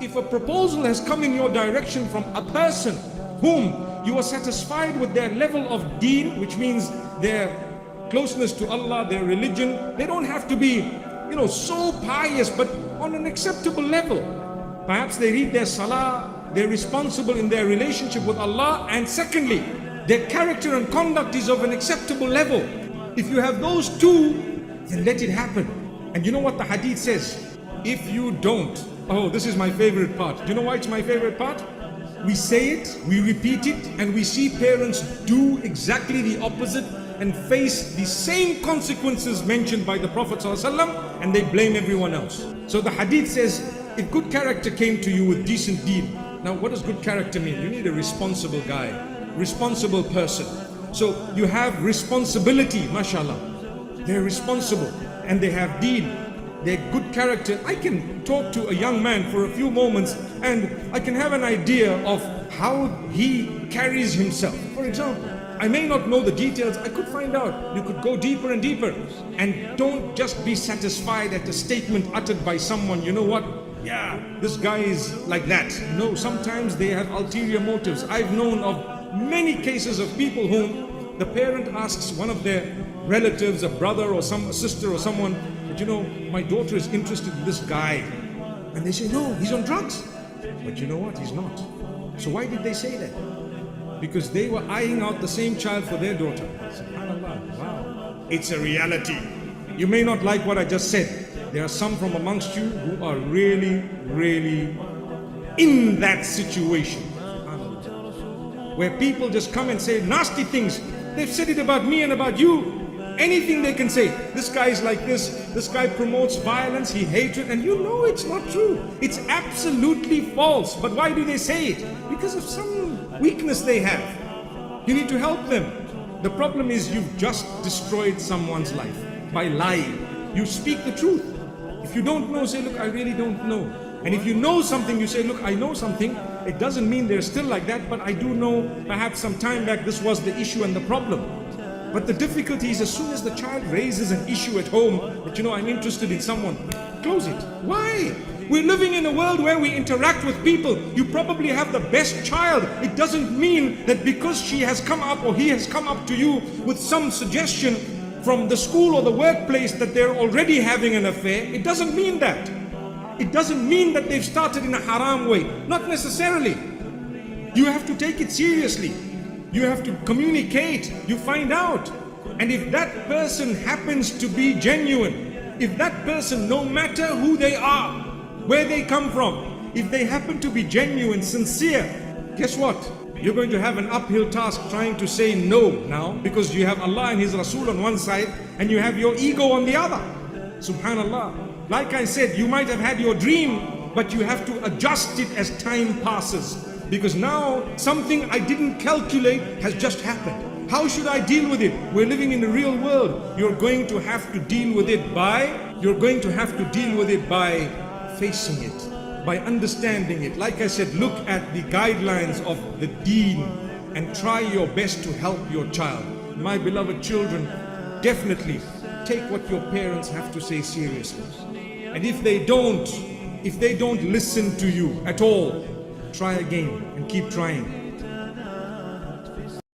If a proposal has come in your direction from a person whom you are satisfied with their level of deen, which means their closeness to Allah, their religion, they don't have to be, so pious, but on an acceptable level. Perhaps they read their salah, they're responsible in their relationship with Allah, and secondly, their character and conduct is of an acceptable level. If you have those two, then let it happen. And you know what the hadith says? If you don't, oh, this is my favorite part. Do you know why it's my favorite part? We say it, we repeat it, and we see parents do exactly the opposite and face the same consequences mentioned by the Prophet ﷺ, and they blame everyone else. So the hadith says, if good character came to you with decent deed. Now what does good character mean? You need a responsible guy, responsible person. So you have responsibility, mashallah. They're responsible and they have deed. They're good character. I can talk to a young man for a few moments and I can have an idea of how he carries himself. For example, I may not know the details, I could find out. You could go deeper and deeper. And don't just be satisfied at a statement uttered by someone, you know what? Yeah, this guy is like that. No, sometimes they have ulterior motives. I've known of many cases of people whom the parent asks one of their relatives, a brother or a sister or someone, but my daughter is interested in this guy. And they say, no, he's on drugs. But you know what? He's not. So why did they say that? Because they were eyeing out the same child for their daughter. SubhanAllah, wow. It's a reality. You may not like what I just said. There are some from amongst you who are really, really in that situation. Where people just come and say nasty things. They've said it about me and about you. Anything they can say. This guy is like this guy promotes violence, he hates it, and you know it's not true. It's absolutely false. But why do they say it? Because of some weakness they have. You need to help them. The problem is you've just destroyed someone's life by lying. You speak the truth. If you don't know, say, look, I really don't know. And if you know something, you say, look, I know something. It doesn't mean they're still like that, but I do know perhaps some time back this was the issue and the problem. But the difficulty is as soon as the child raises an issue at home that, I'm interested in someone, close it. Why? We're living in a world where we interact with people. You probably have the best child. It doesn't mean that because she has come up or he has come up to you with some suggestion from the school or the workplace that they're already having an affair. It doesn't mean that. It doesn't mean that they've started in a haram way. Not necessarily. You have to take it seriously. You have to communicate. You find out. And if that person happens to be genuine, if that person, no matter who they are, where they come from, if they happen to be genuine, sincere, guess what? You're going to have an uphill task trying to say no now, because you have Allah and His Rasul on one side and you have your ego on the other. Subhanallah. Like I said, you might have had your dream, but you have to adjust it as time passes. Because now something I didn't calculate has just happened. How should I deal with it? We're living in the real world. You're going to have to deal with it by facing it, by understanding it. Like I said, look at the guidelines of the deen and try your best to help your child. My beloved children, definitely take what your parents have to say seriously. And if they don't listen to you at all, try again and keep trying.